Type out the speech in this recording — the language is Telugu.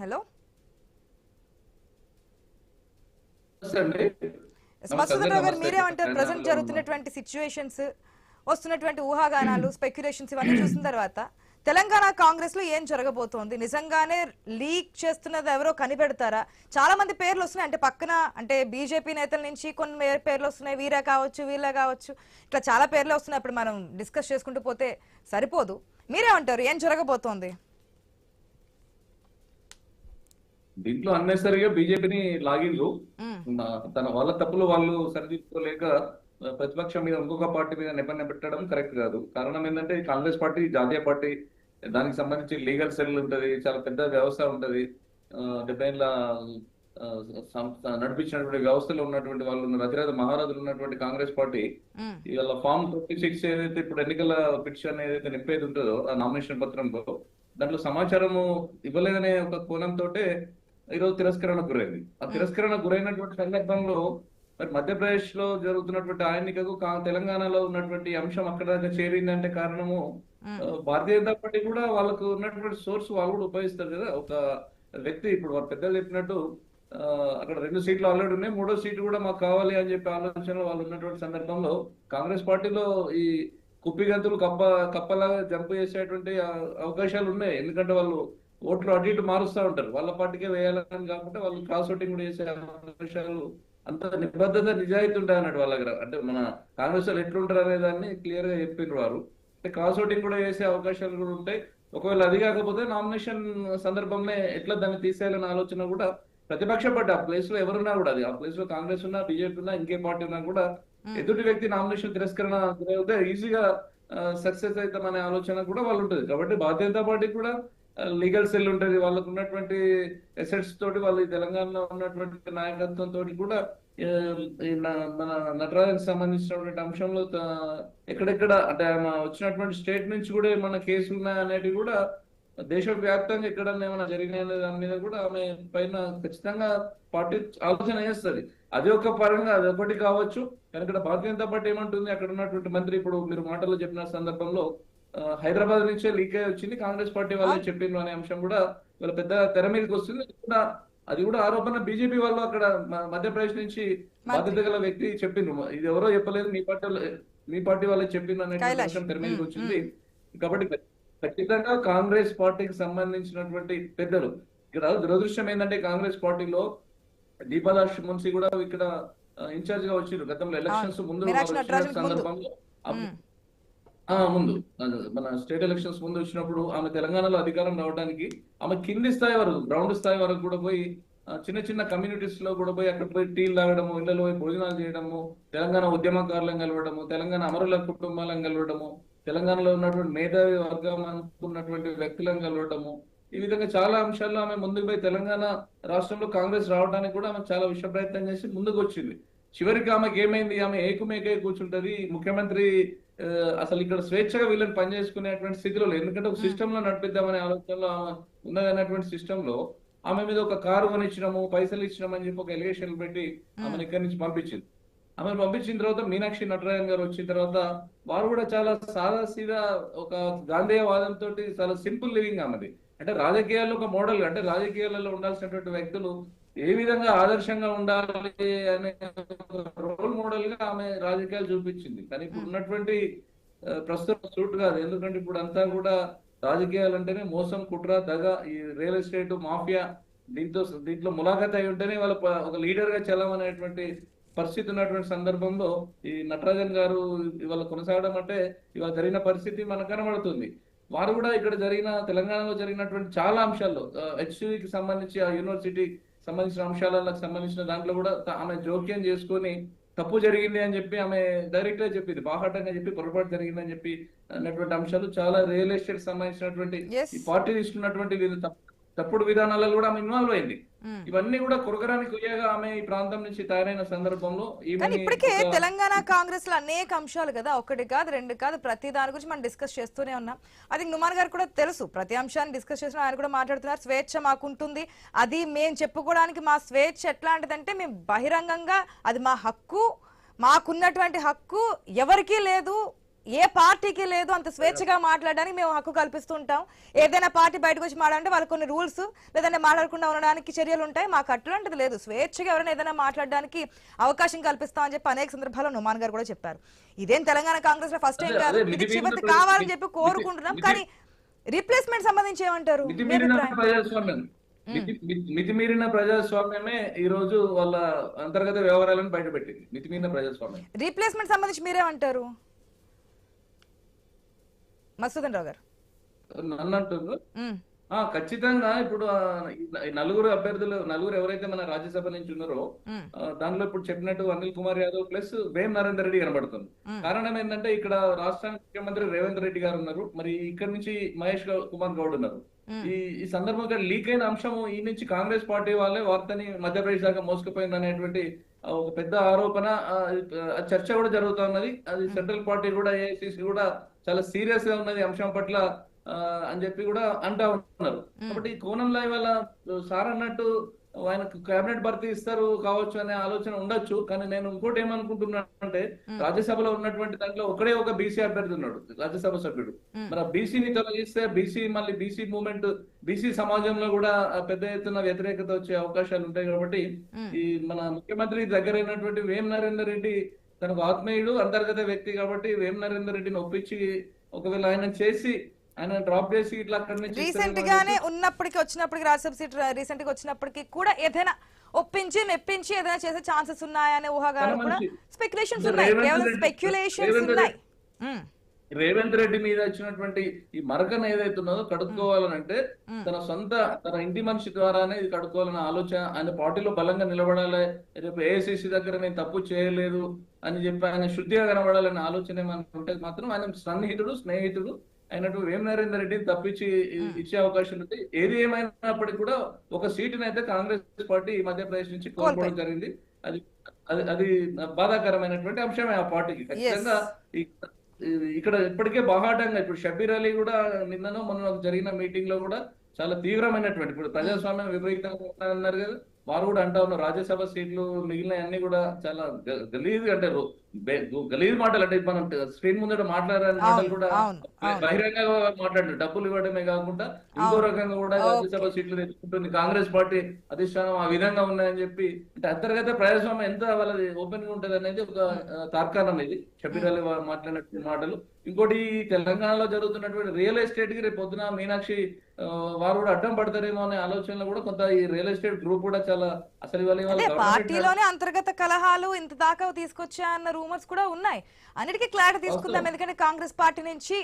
హలో మసూదరావు గారు, మీరేమంటారు? ప్రజెంట్ జరుగుతున్నటువంటి సిచ్యువేషన్స్, వస్తున్నటువంటి ఊహాగానాలు, స్పెక్యులేషన్స్ ఇవన్నీ చూసిన తర్వాత తెలంగాణ కాంగ్రెస్ లో ఏం జరగబోతోంది? నిజంగానే లీక్ చేస్తున్నది ఎవరో కనిపెడతారా? చాలా మంది పేర్లు వస్తున్నాయి, అంటే పక్కన అంటే బీజేపీ నేతల నుంచి కొన్ని పేర్లు వస్తున్నాయి, వీరే కావచ్చు వీళ్ళే కావచ్చు, ఇట్లా చాలా పేర్లు వస్తున్నాయి. అప్పుడు మనం డిస్కస్ చేసుకుంటూ పోతే సరిపోదు. మీరేమంటారు, ఏం జరగబోతోంది? దీంట్లో అన్నెసరిగా బీజేపీని లాగిన్లు తన వాళ్ళ తప్పులు వాళ్ళు సరిదిద్దుకోలేక ప్రతిపక్షం మీద ఇంకొక పార్టీ మీద నిబంధన పెట్టడం కరెక్ట్ కాదు. కారణం ఏంటంటే కాంగ్రెస్ పార్టీ జాతీయ పార్టీ, దానికి సంబంధించి లీగల్ సెల్ ఉంటది, చాలా పెద్ద వ్యవస్థ ఉంటది. 70 ఏళ్ళ నడిపించినటువంటి వ్యవస్థలో ఉన్నటువంటి వాళ్ళు రతిరాజ మహారాజులు ఉన్నటువంటి కాంగ్రెస్ పార్టీ ఇవాళ ఫామ్ 36 ఏదైతే ఇప్పుడు ఎన్నికల పిటిషన్ ఏదైతే నింపేది ఉంటుందో ఆ నామినేషన్ పత్రంలో, దాంట్లో సమాచారము ఇవ్వలేదనే ఒక కోణంతో ఈరోజు తిరస్కరణకు గురైంది. ఆ తిరస్కరణకు గురైనటువంటి సందర్భంలో మరి మధ్యప్రదేశ్ లో జరుగుతున్నటువంటి ఆ ఎన్నికకు తెలంగాణలో ఉన్నటువంటి అంశం అక్కడ దాకా చేరిందంటే కారణము భారతీయ జనతా పార్టీ కూడా వాళ్ళకు ఉన్నటువంటి సోర్స్ వాళ్ళు కూడా ఉపయోగిస్తారు కదా. ఒక వ్యక్తి ఇప్పుడు వాళ్ళ పెద్దలు చెప్పినట్టు అక్కడ 2 సీట్లు ఆల్రెడీ ఉన్నాయి, 3వ సీటు కూడా మాకు కావాలి అని చెప్పి ఆలోచనలో వాళ్ళు ఉన్నటువంటి సందర్భంలో కాంగ్రెస్ పార్టీలో ఈ కుప్పిగంతులు కప్పలాగా జంప్ చేసేటువంటి అవకాశాలు ఉన్నాయి. ఎందుకంటే వాళ్ళు ఓట్లు అటు ఇటు మారుస్తూ ఉంటారు, వాళ్ళ పార్టీకే వేయాలని కాకుండా వాళ్ళు క్రాస్ ఓటింగ్ కూడా చేసే అవకాశాలు, అంత నిబద్ధత నిజాయితీ ఉంటాయి అన్నట్టు వాళ్ళ దగ్గర. అంటే మన కాంగ్రెస్ వాళ్ళు ఎట్లుంటారు అనే దాన్ని క్లియర్ గా చెప్పిండ్రు వారు. అంటే క్రాస్ ఓటింగ్ కూడా చేసే అవకాశాలు కూడా ఉంటాయి. ఒకవేళ అది కాకపోతే నామినేషన్ సందర్భంలో ఎట్లా దాన్ని తీసేయాలనే ఆలోచన కూడా ప్రతిపక్ష పార్టీ ఆ ప్లేస్ లో ఎవరున్నా కూడా, అది ఆ ప్లేస్ లో కాంగ్రెస్ ఉన్నా, బీజేపీ ఉన్నా, ఇంకే పార్టీ ఉన్నా కూడా ఎదుటి వ్యక్తి నామినేషన్ తిరస్కరణ గురైతే ఈజీగా సక్సెస్ అవుతామనే ఆలోచన కూడా వాళ్ళు ఉంటుంది. కాబట్టి భారతీయ జనతా పార్టీ కూడా లీగల్ సెల్ ఉంటుంది, వాళ్ళకు ఉన్నటువంటి ఎసెట్స్ తోటి, వాళ్ళు తెలంగాణలో ఉన్నటువంటి నాయకత్వం తోటి కూడా మన నటరాజన్ సంబంధించినటువంటి అంశంలో ఎక్కడెక్కడ అంటే వచ్చినటువంటి స్టేట్ నుంచి కూడా మన కేసులు ఉన్నాయనేటివి కూడా దేశవ్యాప్తంగా ఎక్కడన్నా ఏమైనా జరిగిన దాని మీద కూడా ఆమె పైన ఖచ్చితంగా పార్టీ ఆలోచన చేస్తుంది. అది ఒక పరంగా అది ఒకటి కావచ్చు. కానీ ఇక్కడ భారతీయ జనతా పార్టీ ఏమంటుంది, అక్కడ ఉన్నటువంటి మంత్రి ఇప్పుడు మీరు మాటల్లో చెప్పిన సందర్భంలో హైదరాబాద్ నుంచే లీక్ అయి వచ్చింది, కాంగ్రెస్ పార్టీ వాళ్ళే చెప్పిండ్రు అనే అంశం కూడా వీళ్ళ పెద్ద తెర మీదకి వస్తుంది. అది కూడా ఆరోపణ బీజేపీ వాళ్ళు అక్కడ మధ్యప్రదేశ్ నుంచి బాధ్యత గల వ్యక్తి చెప్పిండ్రు, ఇది ఎవరో చెప్పలేదు, మీ పార్టీ వాళ్ళే చెప్పిండ్రు అనే అంశం తెర మీదకి వచ్చింది. కాబట్టి ఖచ్చితంగా కాంగ్రెస్ పార్టీకి సంబంధించినటువంటి పెద్దలు ఇక్కడ దురదృష్టం ఏంటంటే కాంగ్రెస్ పార్టీలో దీపాదాస్ మున్సి కూడా ఇక్కడ ఇన్ఛార్జ్ గా వచ్చిండ్రు గతంలో ఎలక్షన్స్ ముందు సందర్భంలో ముందు మన స్టేట్ ఎలక్షన్స్ ముందు వచ్చినప్పుడు ఆమె తెలంగాణలో అధికారం రావడానికి ఆమె కింది స్థాయి వరకు, గ్రౌండ్ స్థాయి వరకు కూడా పోయి చిన్న చిన్న కమ్యూనిటీస్ లో కూడా పోయి అక్కడ పోయి టీలు తాగడము, ఇళ్లలో పోయి భోజనాలు చేయడము, తెలంగాణ ఉద్యమకారులను కలవడము, తెలంగాణ అమరుల కుటుంబాలను కలవడము, తెలంగాణలో ఉన్నటువంటి మేధావి వర్గం అనుకున్నటువంటి వ్యక్తులను కలవడము, ఈ విధంగా చాలా అంశాల్లో ఆమె ముందుకు పోయి తెలంగాణ రాష్ట్రంలో కాంగ్రెస్ రావడానికి కూడా ఆమె చాలా విషయ ప్రయత్నం చేసి ముందుకు వచ్చింది. చివరికి ఆమెకి ఏమైంది, ఆమె ఏకుమేకే కూర్చుంటది, ముఖ్యమంత్రి అసలు ఇక్కడ స్వేచ్ఛగా వీళ్ళని పనిచేసుకునేటువంటి స్థితిలో లేదు. ఎందుకంటే ఒక సిస్టమ్ లో నడిపిద్దామనే ఆలోచనలో ఆమె ఉన్నదన్నటువంటి సిస్టమ్ లో ఆమె మీద ఒక కారు కొనిచ్చినాము, పైసలు ఇచ్చినామని చెప్పి ఒక ఎలిగేషన్ పెట్టి ఆమెను ఇక్కడి నుంచి పంపించింది. ఆమెను పంపించిన తర్వాత మీనాక్షి నటరాజన్ గారు వచ్చిన తర్వాత వారు కూడా చాలా సాదా సీదా ఒక గాంధేయ వాదంతో చాలా సింపుల్ లివింగ్ ఆమెది. అంటే రాజకీయాల్లో ఒక మోడల్, అంటే రాజకీయాలలో ఉండాల్సినటువంటి వ్యక్తులు ఏ విధంగా ఆదర్శంగా ఉండాలి అనే రోల్ మోడల్ గా ఆమె రాజకీయాలు చూపించింది. కానీ ఇప్పుడు ఉన్నటువంటి ప్రస్తుతం సూట్ కాదు. ఎందుకంటే ఇప్పుడు అంతా కూడా రాజకీయాలు అంటేనే మోసం, కుట్ర, దగ, ఈ రియల్ ఎస్టేట్ మాఫియా, దీంట్లో ములాఖత్ అయి ఉంటేనే వాళ్ళ ఒక లీడర్ గా చెల్లమనేటువంటి పరిస్థితి ఉన్నటువంటి సందర్భంలో ఈ నటరాజన్ గారు ఇవాళ కొనసాగడం అంటే ఇవాళ జరిగిన పరిస్థితి మనకు కనబడుతుంది. వారు కూడా ఇక్కడ తెలంగాణలో జరిగినటువంటి చాలా అంశాల్లో హెచ్సివికి సంబంధించి ఆ యూనివర్సిటీ సంబంధించిన అంశాలకు సంబంధించిన దాంట్లో కూడా ఆమె జోక్యం చేసుకొని తప్పు జరిగింది అని చెప్పి ఆమె డైరెక్ట్ గా చెప్పింది, బాహాటంగా చెప్పి పొరపాటు జరిగిందని చెప్పి అన్నటువంటి అంశాలు చాలా రియల్ ఎస్టేట్ సంబంధించినటువంటి ఈ పార్టీ తీసుకున్నటువంటి తప్పుడు విధానాలలో కూడా ఆమె ఇన్వాల్వ్ అయింది. ఇవన్నీ కూడా కురగరానికి కుయ్యగా ఆమె ఈ ప్రాంతం నుంచి తయారైన సందర్భంలో ఇప్పటికే తెలంగాణ కాంగ్రెస్ లో అనేక అంశాలు కదా, ఒకటి కాదు రెండు కాదు, ప్రతి దాని గురించి మనం డిస్కస్ చేస్తూనే ఉన్నాం. అది నుమాన్ గారు కూడా తెలుసు, ప్రతి అంశాన్ని డిస్కస్ చేసిన ఆయన కూడా మాట్లాడుతున్నారు. స్వేచ్ఛ మాకుంటుంది, అది మేము చెప్పుకోవడానికి మా స్వేచ్ఛ ఎట్లాంటిదంటే మేము బహిరంగంగా అది మా హక్కు, మాకున్నటువంటి హక్కు ఎవరికీ లేదు, ఏ పార్టీకి లేదు అంత స్వేచ్ఛగా మాట్లాడడానికి మేము హక్కు కల్పిస్తూ ఉంటాం. ఏదైనా పార్టీ బయటకు వచ్చి మాట్లాడంటే వాళ్ళకి కొన్ని రూల్స్ లేదంటే మాట్లాడకుండా ఉండడానికి చర్యలు ఉంటాయి. మాకు అట్లాంటిది లేదు. స్వేచ్ఛగా ఎవరైనా ఏదైనా మాట్లాడడానికి అవకాశం కల్పిస్తామని చెప్పి అనేక సందర్భాల్లో నుమాన్ గారు కూడా చెప్పారు. ఇదేం తెలంగాణ కాంగ్రెస్ లో ఫస్ట్ టైం కాదు, ఇది చివరికి కావాలని చెప్పి కోరుకుంటున్నాం. కానీ రీప్లేస్మెంట్ సంబంధించి ఏమంటారు? మితిమీరిన ప్రజాస్వామ్యమే ఈ రోజు వాళ్ళ అంతర్గత వ్యవహారాలను బయటపెట్టింది. మితిమీరిన ప్రజాస్వామ్యం. రీప్లేస్మెంట్ సంబంధించి మీరేమంటారు మసూదన్ రావు గారు? నన్ను అంటున్నారు ఖచ్చితంగా. ఇప్పుడు ఈ నలుగురు అభ్యర్థులు, నలుగురు ఎవరైతే మన రాజ్యసభ నుంచి ఉన్నారో దానిలో ఇప్పుడు చెప్పినట్టు అనిల్ కుమార్ యాదవ్ ప్లస్ వేం నరేందర్ రెడ్డి కనబడుతుంది. కారణం ఏంటంటే ఇక్కడ రాష్ట్ర ముఖ్యమంత్రి రేవంత్ రెడ్డి గారు ఉన్నారు, మరి ఇక్కడ నుంచి మహేష్ కుమార్ గౌడ్ ఉన్నారు. ఈ సందర్భంగా లీక్ అయిన అంశము ఈ నుంచి కాంగ్రెస్ పార్టీ వాళ్ళే వార్తని మధ్యప్రదేశ్ దాకా మోసుకుపోయింది అనేటువంటి ఒక పెద్ద ఆరోపణ, చర్చ కూడా జరుగుతున్నది. అది సెంట్రల్ పార్టీ కూడా, ఏఐసిసి కూడా చాలా సీరియస్ గా ఉన్నది అంశం పట్ల అని చెప్పి కూడా అంటా ఉన్నారు. కాబట్టి ఈ కోణంలో ఇవాళ సార్ అన్నట్టు ఆయనకు కేబినెట్ భర్తీ ఇస్తారు కావచ్చు అనే ఆలోచన ఉండొచ్చు. కానీ నేను ఇంకోటి ఏమనుకుంటున్నాను అంటే రాజ్యసభలో ఉన్నటువంటి దాంట్లో ఒకడే ఒక బీసీ అభ్యర్థి ఉన్నాడు, రాజ్యసభ సభ్యుడు. మరి ఆ బీసీని తొలగిస్తే మళ్ళీ బీసీ మూవ్మెంట్, బీసీ సమాజంలో కూడా పెద్ద ఎత్తున వ్యతిరేకత వచ్చే అవకాశాలు ఉంటాయి. కాబట్టి ఈ మన ముఖ్యమంత్రి దగ్గరైనటువంటి వేం నరేందర్ రెడ్డి తనకు ఆత్మీయుడు, అంతర్గత వ్యక్తి కాబట్టి వేం నరేందర్ రెడ్డిని ఒప్పించి ఒకవేళ ఆయన చేసి ఆయన డ్రాప్ చేసి ఇట్లా అక్కడి నుంచి రీసెంట్ గానే వచ్చినప్పటికి రాజ్యసభ సీట్ రీసెంట్ గా వచ్చినప్పటికీ కూడా ఏదైనా ఒప్పించి మెప్పించి ఏదైనా చేసే ఛాన్సెస్ ఉన్నాయనే ఊహాగానాలు కూడా స్పెక్యులేషన్స్ ఉన్నాయి, కేవలం స్పెక్యులేషన్స్ ఉన్నాయి. రేవంత్ రెడ్డి మీద వచ్చినటువంటి ఈ మరకను ఏదైతే ఉన్నదో కడుక్కోవాలనంటే తన ఇంటి మనిషి ద్వారానే ఇది కడుక్కోవాలన్న ఆలోచన. ఆయన పార్టీలో బలంగా నిలబడాలి, రేపు ఏఐసిసి దగ్గర నేను తప్పు చేయలేదు అని చెప్పి ఆయన శుద్ధిగా కనబడాలనే ఆలోచన ఏమైనా ఉంటే మాత్రం ఆయన స్నేహితుడు అయినట్టు వేం నరేందర్ రెడ్డిని తప్పించి ఇచ్చే అవకాశం ఉంది. ఏది ఏమైనప్పటికీ కూడా ఒక సీటుని అయితే కాంగ్రెస్ పార్టీ ఈ మధ్యప్రదేశ్ నుంచి కోల్పోవడం జరిగింది. అది బాధాకరమైనటువంటి అంశమే ఆ పార్టీకి. ఖచ్చితంగా ఇక్కడ ఇప్పటికే బాహాటంగా ఇప్పుడు షబీర్ అలీ కూడా నిన్ననో మొన్న జరిగిన మీటింగ్ లో కూడా చాలా తీవ్రమైనటువంటి, ఇప్పుడు ప్రజాస్వామ్యం విపరీతంగా అన్నారు కదా, వారు కూడా అంటా ఉన్నారు రాజ్యసభ సీట్లు మిగిలిన అన్ని కూడా చాలా గలీజ్ అంటే గలీజ్ మాటలు, అంటే మనం స్క్రీన్ ముందట మాట్లాడాలని మాటలు కూడా బహిరంగంగా మాట్లాడారు. డబ్బులు ఇవ్వడమే కాకుండా ఇంకో రకంగా కూడా రాజ్యసభ సీట్లు తెచ్చుకుంటుంది కాంగ్రెస్ పార్టీ అధిష్టానం, ఆ విధంగా ఉన్నాయని చెప్పి. అంటే అంతర్గత ప్రజాస్వామ్యం ఎంత వాళ్ళది ఓపెన్ గా ఉంటది అనేది ఒక తార్కాణం ఇది షబీర్ అలీ మాట్లాడినటువంటి మాటలు. ఇంకోటి తెలంగాణలో జరుగుతున్నటువంటి రియల్ ఎస్టేట్ కి రేపు పొద్దున మీనాక్షి వారు కూడా అడ్డం పడతారేమో అనే ఆలోచనలో కూడా కొంత ఈ రియల్ ఎస్టేట్ గ్రూప్ కూడా చాలా అసలు పార్టీలోనే అంతర్గత కలహాలు ఇంత దాకా తీసుకొచ్చా అన్న రూమర్స్ కూడా ఉన్నాయి. అన్నిటికీ క్లారిటీ తీసుకుందాం, ఎందుకంటే కాంగ్రెస్ పార్టీ నుంచి